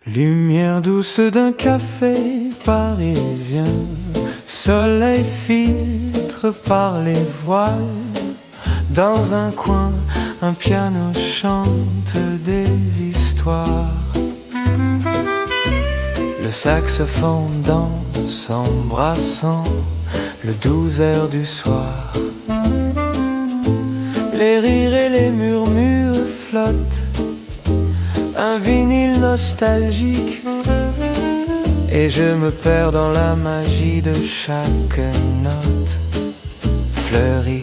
Lumière douce d'un café parisien, soleil filtre par les voiles. Dans un coin, un piano chante des histoires. Le saxophone danse embrassant le 12h du soir. Les rires et les murmures flottent, un vinyle nostalgique, et je me perds dans la magie de chaque note fleurie.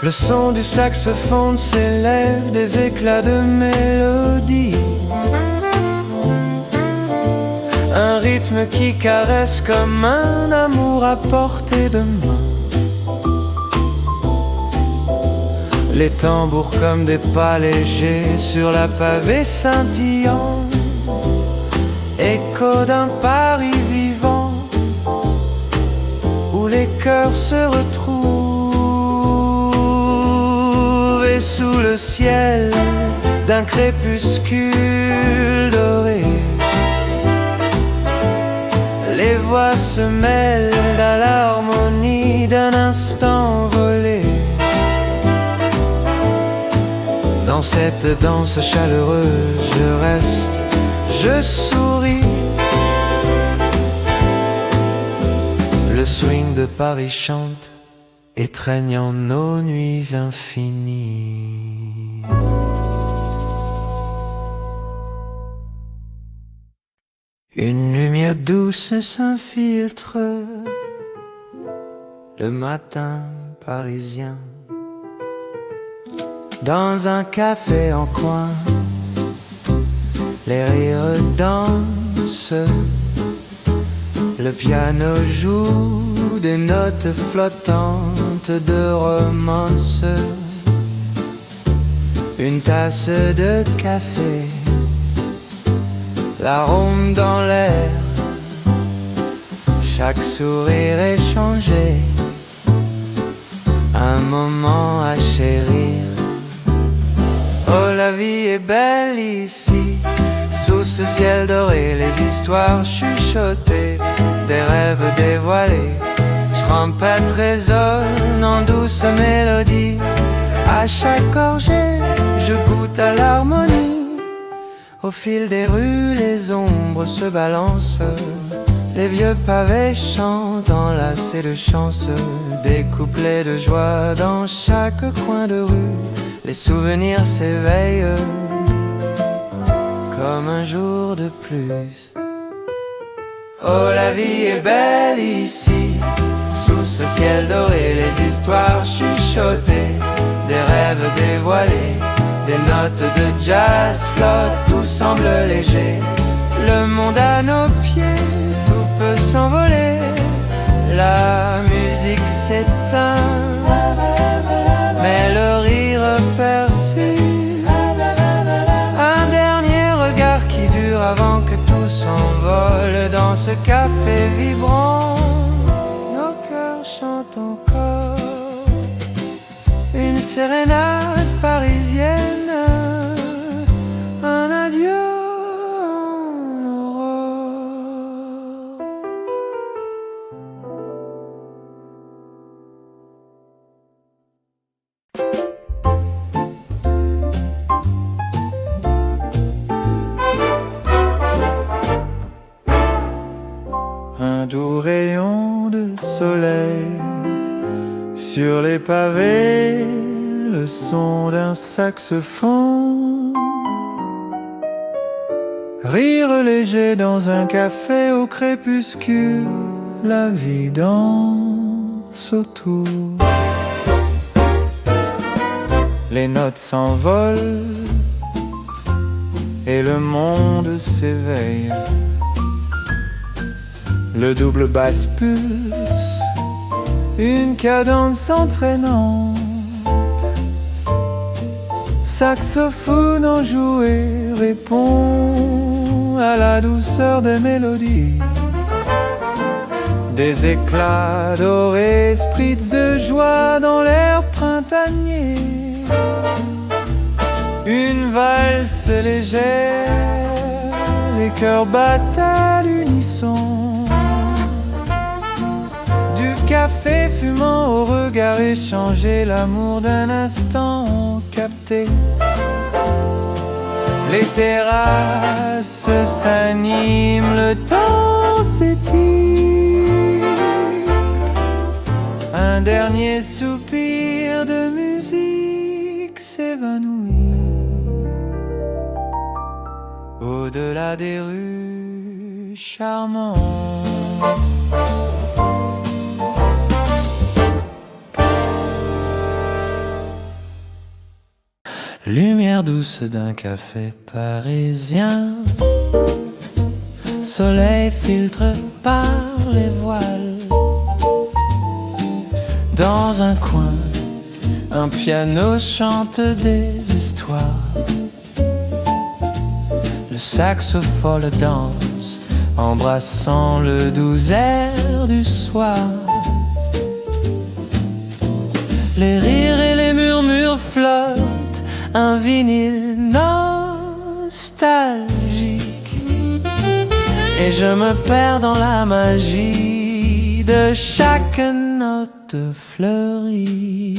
Le son du saxophone s'élève, des éclats de mélodie, un rythme qui caresse comme un amour à portée de main. Les tambours comme des pas légers sur la pavée scintillant, écho d'un Paris vivant où les cœurs se retrouvent. Et sous le ciel d'un crépuscule doré, les voix se mêlent à l'harmonie d'un instant volé. Dans cette danse chaleureuse, je reste, je souris. Le swing de Paris chante, étreignant nos nuits infinies. Une lumière douce s'infiltre, le matin parisien. Dans un café en coin, les rires dansent, le piano joue des notes flottantes de romance. Une tasse de café, l'arôme dans l'air, chaque sourire échangé, un moment à chérir. Oh, la vie est belle ici, sous ce ciel doré, les histoires chuchotées, des rêves dévoilés. Je rampette résonne en douce mélodie, à chaque gorgée, je goûte à l'harmonie. Au fil des rues, les ombres se balancent, les vieux pavés chantent enlacés de chance, des couplets de joie dans chaque coin de rue. Les souvenirs s'éveillent comme un jour de plus. Oh, la vie est belle ici, sous ce ciel doré, les histoires chuchotées, des rêves dévoilés, des notes de jazz flottent, tout semble léger. Le monde à nos pieds, tout peut s'envoler. La musique s'éteint, mais le rire persiste. Un dernier regard qui dure avant que tout s'envole. Dans ce café vibrant, nos cœurs chantent encore une sérénade parisienne, un adieu en aurore. Un doux rayon de soleil sur les pavés, le son d'un saxophone, rire léger dans un café au crépuscule, la vie danse autour. Les notes s'envolent et le monde s'éveille. Le double basse pulse, une cadence entraînante. Saxophone enjoué répond à la douceur des mélodies. Des éclats dorés, spritz de joie dans l'air printanier. Une valse légère, les cœurs battent à l'unisson. Du café fumant au regard échangé, l'amour d'un instant capté. Les terrasses s'animent, le temps s'étire. Un dernier soupir de musique s'évanouit au-delà des rues charmantes. Lumière douce d'un café parisien, soleil filtre par les voiles. Dans un coin, un piano chante des histoires. Le saxophone danse, embrassant le doux air du soir. Les rires et les murmures flottent, un vinyle nostalgique. Et je me perds dans la magie de chaque note fleurie.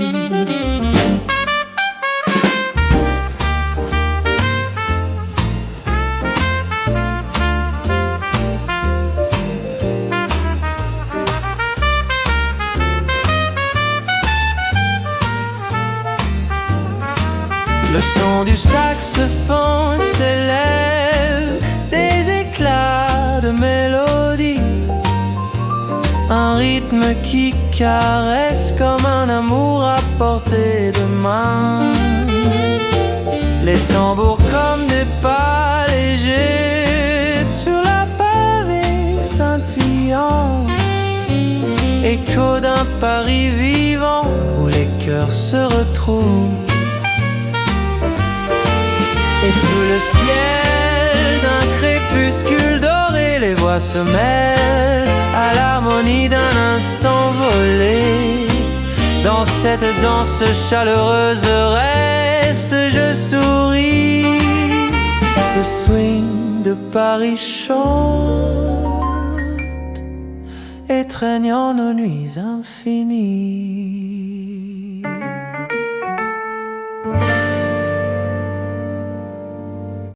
Le son du saxophone s'élève, des éclats de mélodie. Un rythme qui caresse comme un amour à portée de main. Les tambours comme des pas légers sur la pavée scintillant. Écho d'un Paris vivant où les cœurs se retrouvent. Et sous le ciel d'un crépuscule doré, les voix se mêlent à l'harmonie d'un instant volé. Dans cette danse chaleureuse reste, je souris. Le swing de Paris chante, étreignant nos nuits infinies.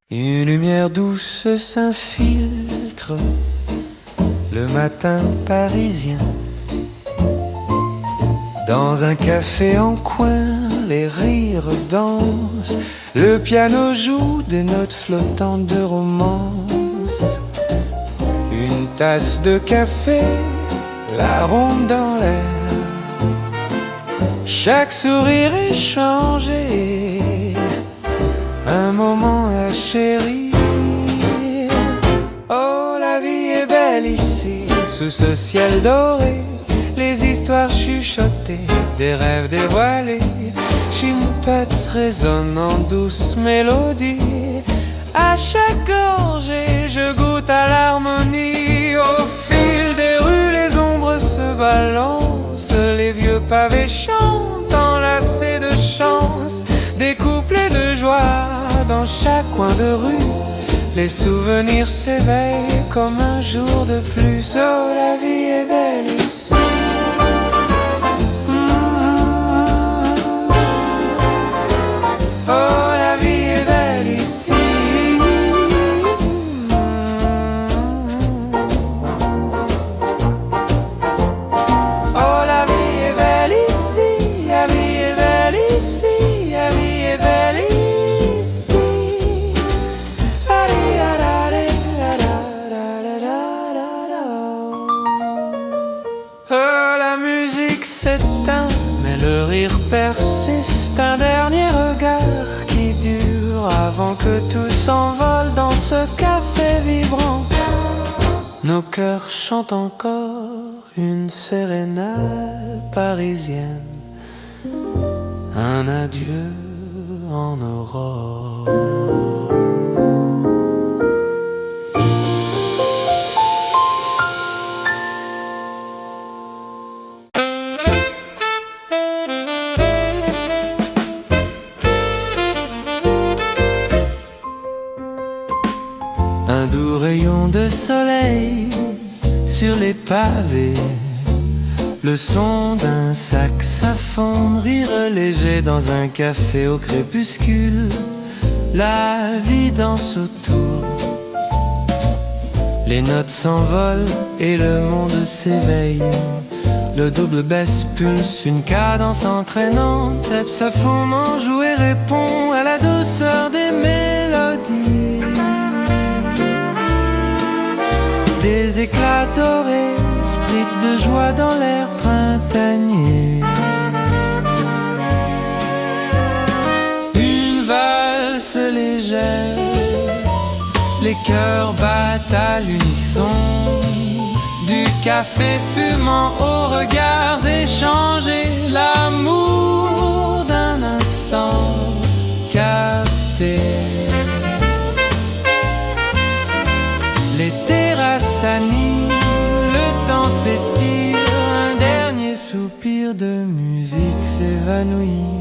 Une lumière douce s'infiltre, le matin parisien. Dans un café en coin, les rires dansent. Le piano joue des notes flottantes de romance. Une tasse de café, l'arôme dans l'air. Chaque sourire échangé, un moment à chérir. Oh, la vie est belle ici, sous ce ciel doré. Les histoires chuchotées, des rêves dévoilés. Chimpets résonnent en douce mélodie. À chaque gorgée, je goûte à l'harmonie. Au fil des rues, les ombres se balancent. Les vieux pavés chantent, enlacés de chance. Des couplets de joie dans chaque coin de rue. Les souvenirs s'éveillent comme un jour de plus. Oh, la vie est belle ici. Oh, la vie est belle ici. Oh, la vie est belle ici. La vie est belle ici. La vie est belle ici. Oh, la musique s'éteint, mais le rire persiste. Un dernier regard qui dure avant que tout s'envole dans ce café vibrant. Nos cœurs chantent encore une sérénade parisienne. Un adieu en aurore. rayons de soleil sur les pavés, le son d'un saxophone, rire léger dans un café au crépuscule. La vie danse autour, les notes s'envolent et le monde s'éveille. Le double basse pulse, une cadence entraînante. Hepsaphone enjoue et répond à la douceur des mélodies. Des éclats dorés, spritz de joie dans l'air printanier. Une valse légère, les cœurs battent à l'unisson. Du café fumant aux regards échangés, l'amour d'un instant capté. Les terrasses s'animent, le temps s'étire, un dernier soupir de musique s'évanouit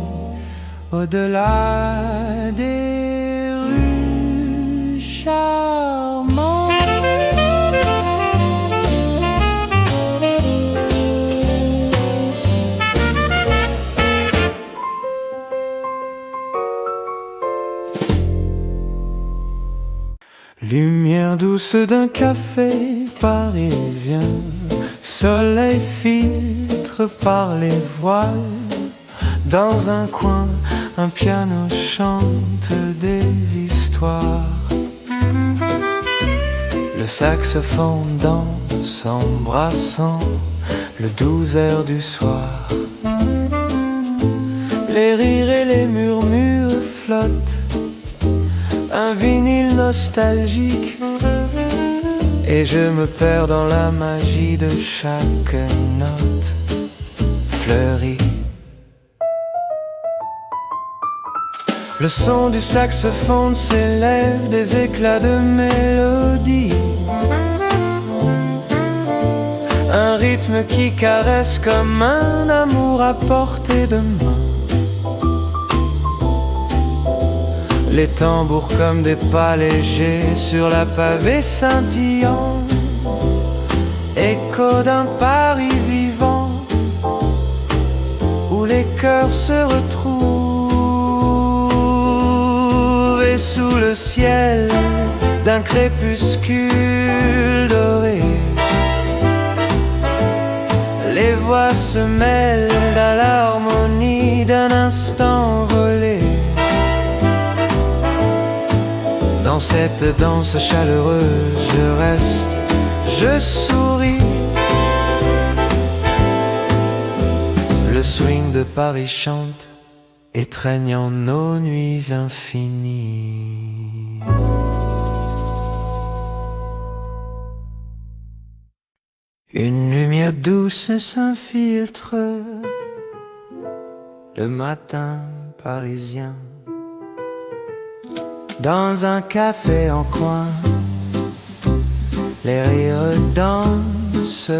au-delà des rues charmantes. Lumière douce d'un café parisien, soleil filtre par les voiles. Dans un coin, un piano chante des histoires. Le saxophone danse embrassant le 12h du soir. Les rires et les murmures flottent, un vinyle nostalgique, et je me perds dans la magie de chaque note fleurie. Le son du saxophone s'élève, des éclats de mélodie, un rythme qui caresse comme un amour à portée de main. Les tambours comme des pas légers sur la pavée scintillant, écho d'un Paris vivant où les cœurs se retrouvent. Et sous le ciel d'un crépuscule doré, les voix se mêlent à l'harmonie d'un instant volé. Dans cette danse chaleureuse, je reste, je souris. Le swing de Paris chante, étreignant nos nuits infinies. Une lumière douce s'infiltre, le matin parisien. Dans un café en coin, les rires dansent,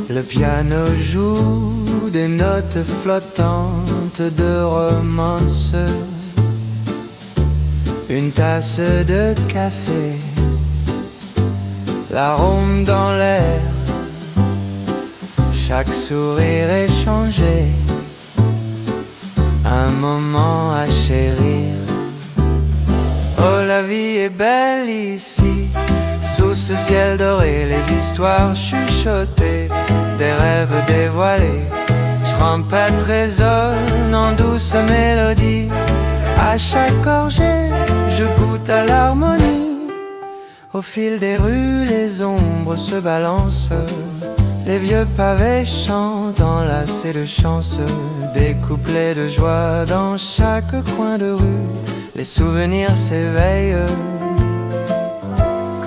le piano joue des notes flottantes de romance. Une tasse de café, l'arôme dans l'air, chaque sourire échangé, un moment à chérir. Oh, la vie est belle ici, sous ce ciel doré, les histoires chuchotées, des rêves dévoilés. Je trempette résonne en douce mélodie, à chaque gorgée, je goûte à l'harmonie. Au fil des rues, les ombres se balancent, les vieux pavés chantent enlacés de chance, des couplets de joie dans chaque coin de rue. Les souvenirs s'éveillent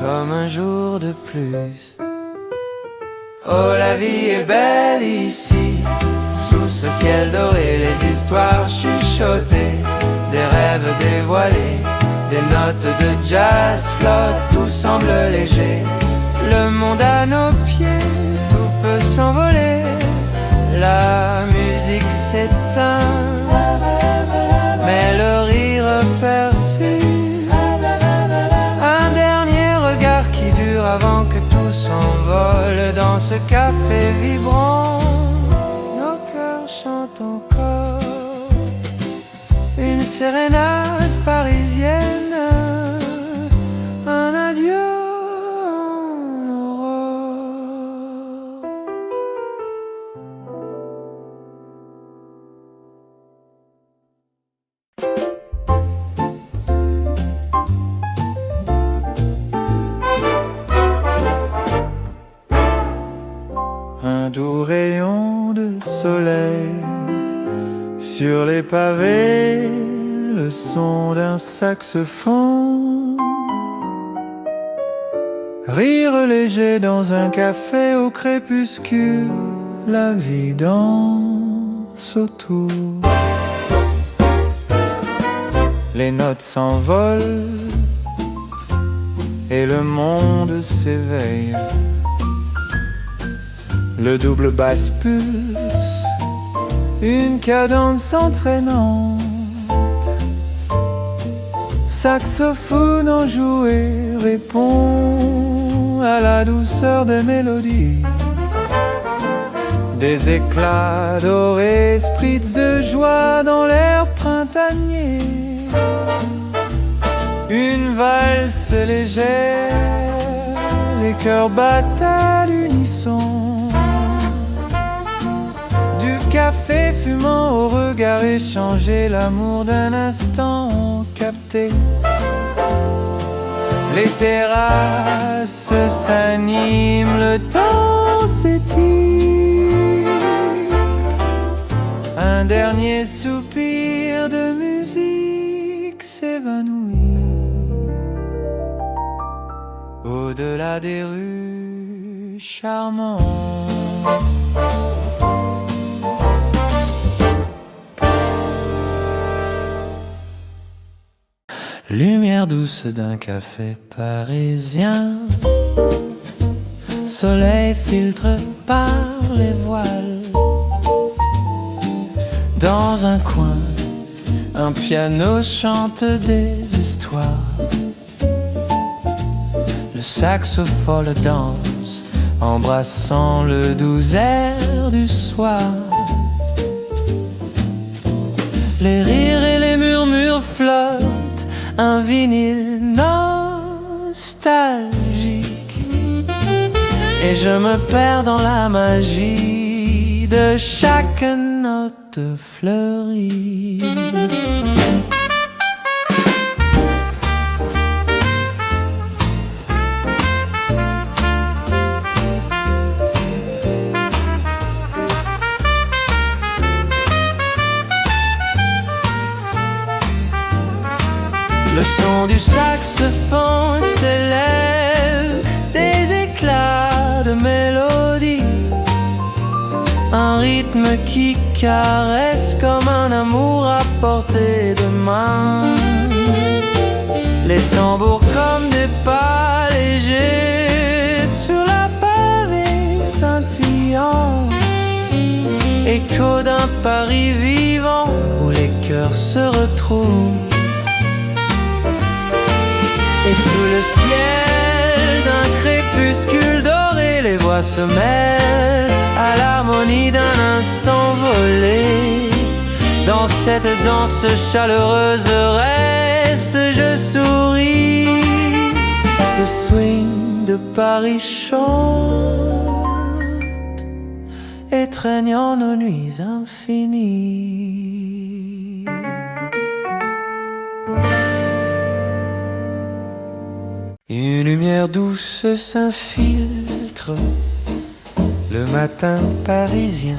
comme un jour de plus. Oh, la vie est belle ici, sous ce ciel doré, les histoires chuchotées, des rêves dévoilés, des notes de jazz flottent, tout semble léger. Le monde à nos pieds, tout peut s'envoler. La musique s'éteint, mais le rire persiste. Un dernier café vibrant, nos cœurs chantent encore une sérénade parisienne, un adieu en aurore. Un doux rayon de soleil sur les pavés, le son d'un saxophone, rire léger dans un café au crépuscule, la vie danse autour. Les notes s'envolent et le monde s'éveille. Le double basse pulse, une cadence entraînante. Saxophone enjoué répond à la douceur des mélodies. Des éclats dorés, spritz de joie dans l'air printanier. Une valse légère, les cœurs battent à l'unisson. Café fumant au regard échangé, l'amour d'un instant capté. Les terrasses s'animent, le temps s'étire. Un dernier soupir de musique s'évanouit au-delà des rues charmantes. Lumière douce d'un café parisien, soleil filtre par les voiles. Dans un coin, un piano chante des histoires. Le saxophone danse, embrassant le doux air du soir. Les rires et les murmures flottent, un vinyle nostalgique, et je me perds dans la magie de chaque note fleurie. Le son du saxophone s'élève, des éclats de mélodie, un rythme qui caresse comme un amour à portée de main. Les tambours comme des pas légers sur la pavée scintillant, écho d'un Paris vivant où les cœurs se retrouvent. Et sous le ciel d'un crépuscule doré, les voix se mêlent à l'harmonie d'un instant volé. Dans cette danse chaleureuse reste, je souris. Le swing de Paris chante, étreignant nos nuits infinies. Une lumière douce s'infiltre, le matin parisien.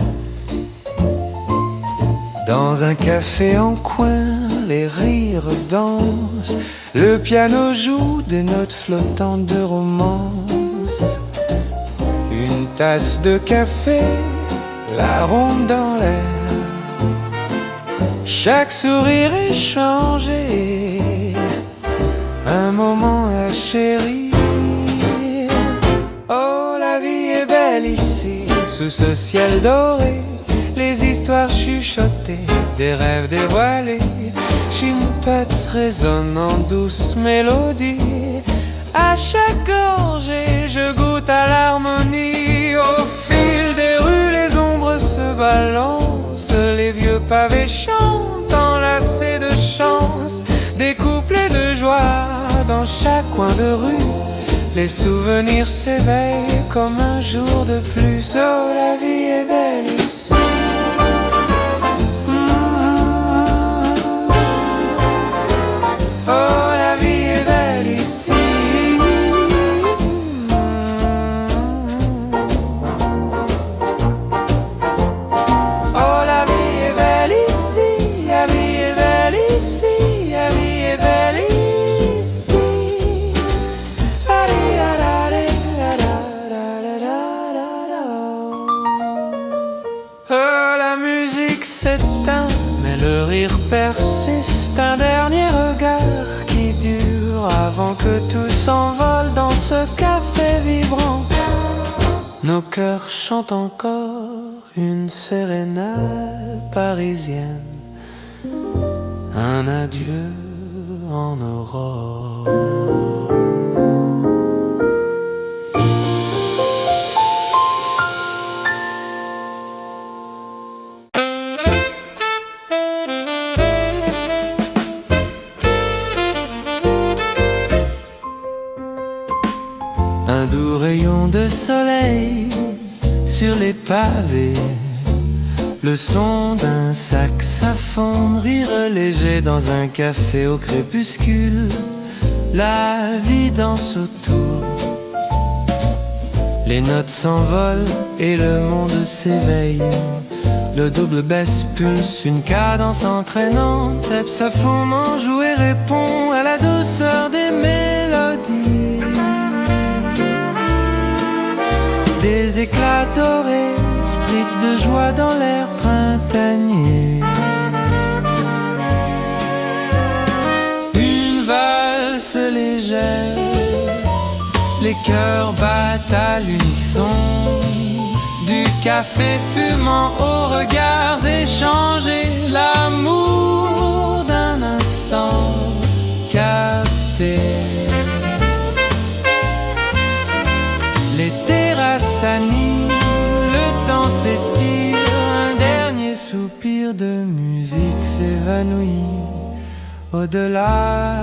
Dans un café en coin, les rires dansent, le piano joue des notes flottantes de romance. Une tasse de café, la ronde dans l'air, chaque sourire échangé, un moment à chérir. Oh, la vie est belle ici, sous ce ciel doré, les histoires chuchotées, des rêves dévoilés. Chimpets résonnent en douce mélodie, À chaque gorgée, je goûte à l'harmonie. Au fil des rues, les ombres se balancent. Les vieux pavés chantent enlacés de chance. Des couplets de joie dans chaque coin de rue. Les souvenirs s'éveillent comme un jour de plus. Oh, la vie est belle ici. Oh, la vie est belle ici. Oh, la vie est belle ici. La vie est belle ici. La vie est belle ici. La musique s'éteint, mais le rire persiste. Un dernier regard qui dure avant que tout s'envole dans ce café vibrant. Nos cœurs chantent encore une sérénade parisienne. Un adieu en aurore. Un doux rayon de soleil sur les pavés, le son d'un saxophone, rire léger dans un café au crépuscule. La vie danse autour, les notes s'envolent et le monde s'éveille. Le double basse pulse, une cadence entraînante. Hepsaphone enjoué répond à la douceur des mélodies. Des éclats dorés, spritz de joie dans l'air printanier. Une valse légère, les cœurs battent à l'unisson. Du café fumant aux regards échangés, l'amour d'un instant capté. Les terrasses s'animent, le temps s'étire, un dernier soupir de musique s'évanouit au-delà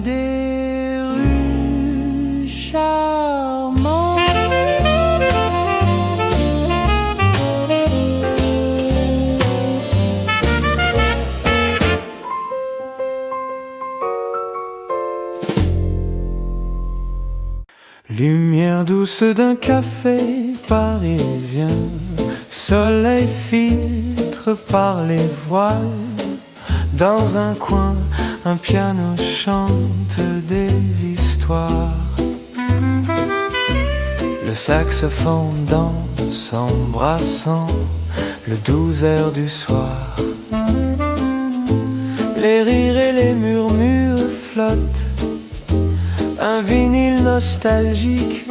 des rues charmantes. Lumière douce d'un café parisien, soleil filtre par les voiles. Dans un coin, un piano chante des histoires. Le saxophone danse embrassant le 12h du soir. Les rires et les murmures flottent, un vinyle nostalgique,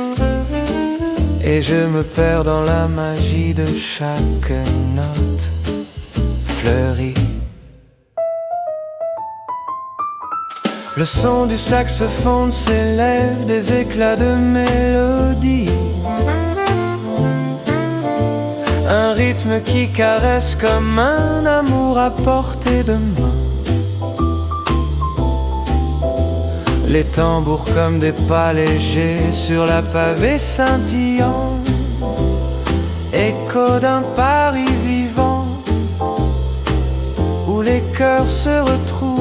et je me perds dans la magie de chaque note fleurie. Le son du saxophone s'élève, des éclats de mélodie. Un rythme qui caresse comme un amour à portée de main. Les tambours comme des pas légers sur la pavée scintillant, écho d'un Paris vivant, où les cœurs se retrouvent.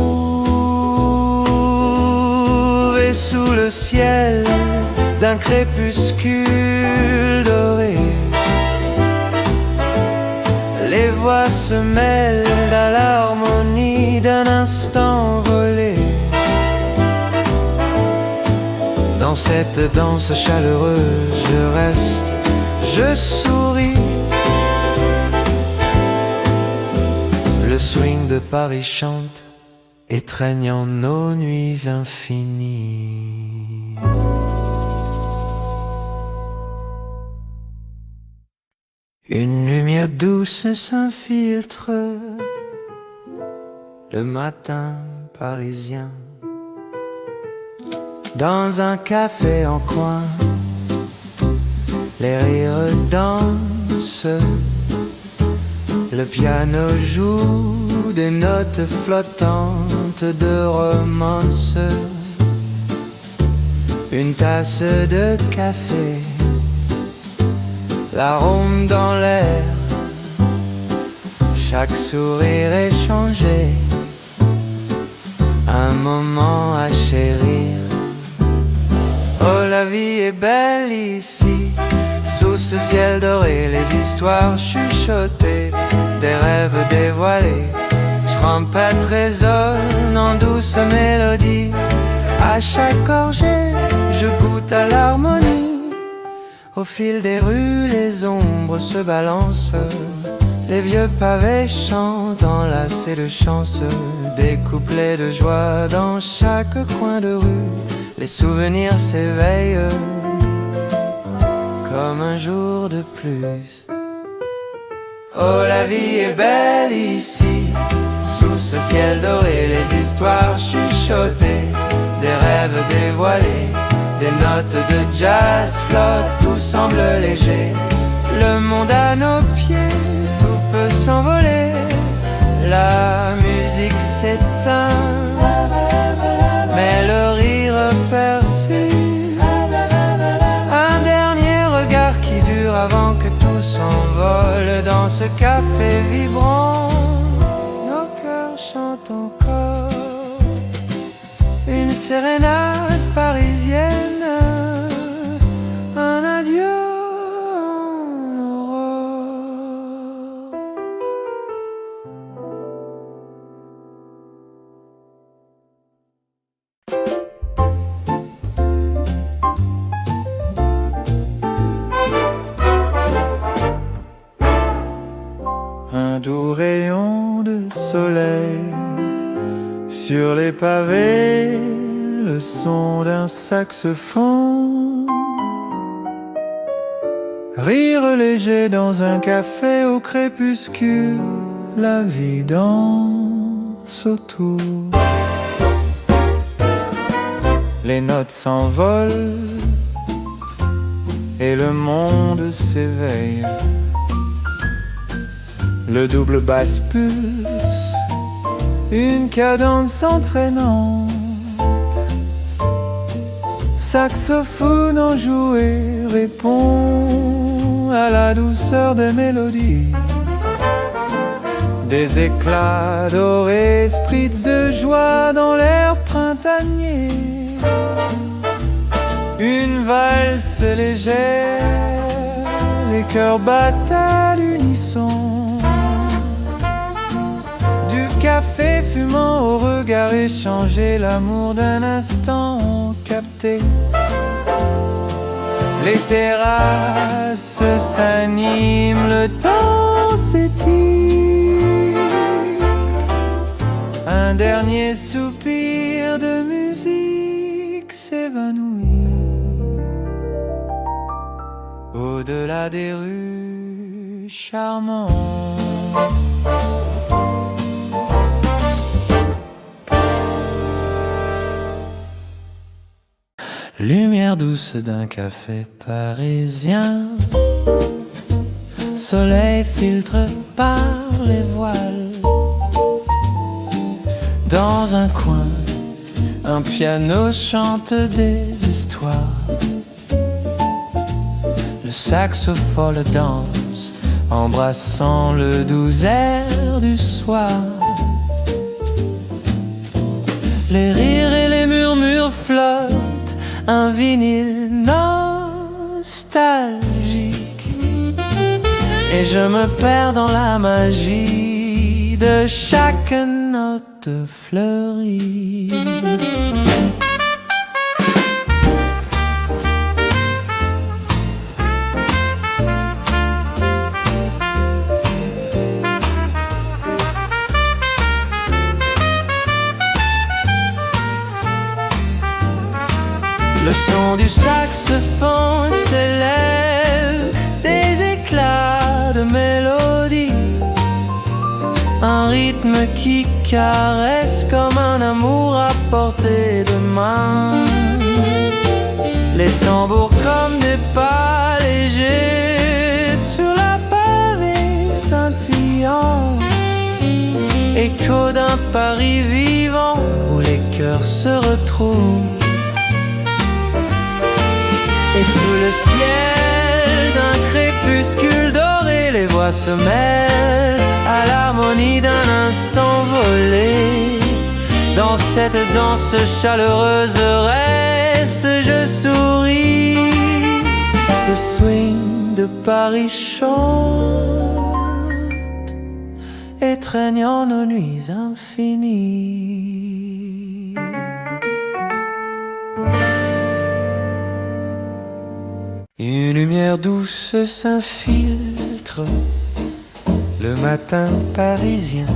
Et sous le ciel d'un crépuscule doré, les voix se mêlent à l'harmonie d'un instant volé. Dans cette danse chaleureuse, je reste, je souris. Le swing de Paris chante, étreignant nos nuits infinies. Une lumière douce s'infiltre, le matin parisien. Dans un café en coin, les rires dansent, le piano joue des notes flottantes de romance. Une tasse de café, l'arôme dans l'air, chaque sourire échangé, un moment à chérir. Oh, la vie est belle ici, sous ce ciel doré, les histoires chuchotées, des rêves dévoilés. Trompette résonne en douce mélodie. À chaque gorgée, je goûte à l'harmonie. Au fil des rues, les ombres se balancent. Les vieux pavés chantent enlacés de chance. Des couplets de joie dans chaque coin de rue. Les souvenirs s'éveillent comme un jour de plus. Oh, la vie est belle ici, sous ce ciel doré, les histoires chuchotées, des rêves dévoilés, des notes de jazz flottent, tout semble léger. Le monde à nos pieds, tout peut s'envoler. La musique s'éteint, mais le rire persiste. Un dernier regard qui dure avant que tout s'envole. Dans ce café vibrant, nos cœurs chantent encore une sérénade parisienne, un adieu en aurore. Un doux rayon de soleil sur les pavés, le son d'un saxophone, rire léger dans un café au crépuscule, la vie danse autour. Les notes s'envolent et le monde s'éveille. Le double basse pulse, une cadence entraînante. Saxophone enjoué répond à la douceur des mélodies. Des éclats dorés, spritz de joie dans l'air printanier. Une valse légère, les cœurs battent à l'unisson. Café fumant au regard échangé, l'amour d'un instant capté. Les terrasses s'animent, le temps s'étire. Un dernier soupir de musique s'évanouit au-delà des rues charmantes. Lumière douce d'un café parisien, soleil filtre par les voiles. Dans un coin, un piano chante des histoires. Le saxophone danse, embrassant le doux air du soir. Les rires et les murmures flottent, un vinyle nostalgique, et je me perds dans la magie de chaque note fleurie. Le son du saxophone s'élève, des éclats de mélodie, un rythme qui caresse comme un amour à portée de main. les tambours comme des pas légers sur la pavée scintillant, écho d'un Paris vivant où les cœurs se retrouvent. Et sous le ciel d'un crépuscule doré, les voix se mêlent à l'harmonie d'un instant volé. Dans cette danse chaleureuse reste, je souris. Le swing de Paris chante, étreignant nos nuits infinies. Une lumière douce s'infiltre le matin parisien.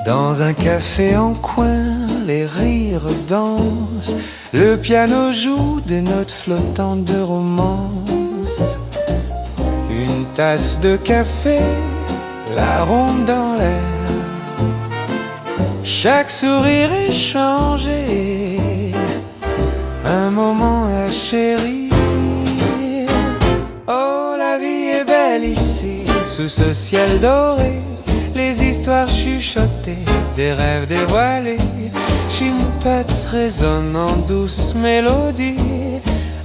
Dans un café en coin, les rires dansent. Le piano joue des notes flottantes de romance. Une tasse de café, l'arôme dans l'air. Chaque sourire échangé, un moment à chérir. Oh, la vie est belle ici, sous ce ciel doré. Les histoires chuchotées, des rêves dévoilés. Chimpets résonnent en douce mélodie.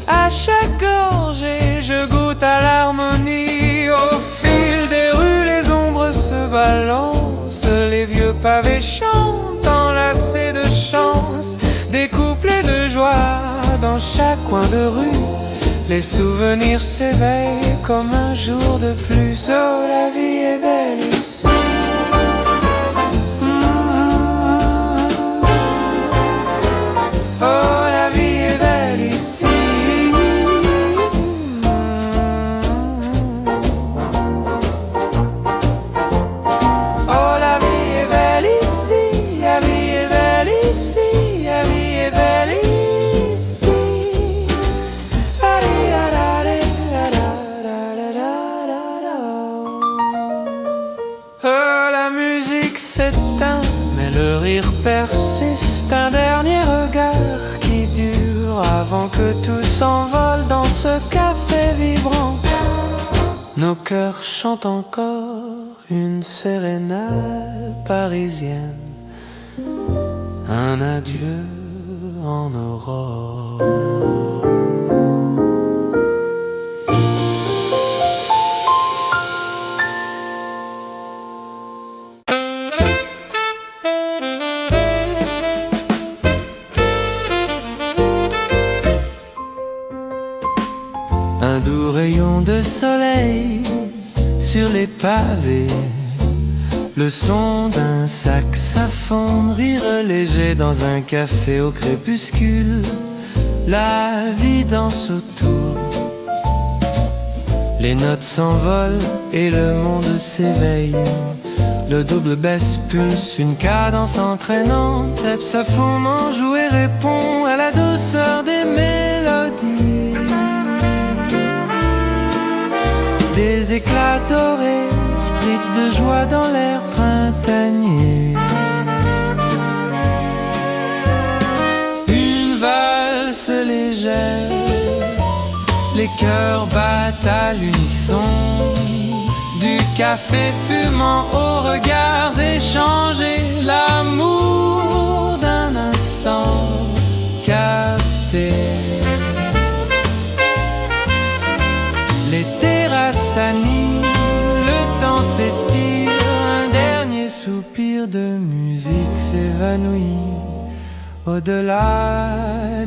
À chaque gorgée, je goûte à l'harmonie. Au fil des rues, les ombres se balancent. Les vieux pavés chantent, enlacés de chance. Des couplets de joie dans chaque coin de rue. Les souvenirs s'éveillent comme un jour de plus. Oh, la vie est belle ici. Oh, la vie est belle ici. Oh, la vie est belle ici. La vie est belle ici. La vie est belle ici. Oh, la musique s'éteint, mais le rire persiste. Un dernier regard qui dure avant que tout s'envole dans ce café vibrant. Nos cœurs chantent encore une sérénade parisienne. Un adieu en aurore. Un doux rayon de soleil sur les pavés, le son d'un saxophone, rire léger dans un café au crépuscule. La vie danse autour, les notes s'envolent et le monde s'éveille. Le double basse pulse, une cadence entraînante. Hepsaphone enjoue et répond à la douceur des mélodies. Des éclats dorés, spritz de joie dans l'air printanier. Une valse légère, les cœurs battent à l'unisson. Du café fumant aux regards échangés, l'amour d'un instant capté. Les terrasses s'animent, le temps s'étire, un dernier soupir de musique s'évanouit. Au-delà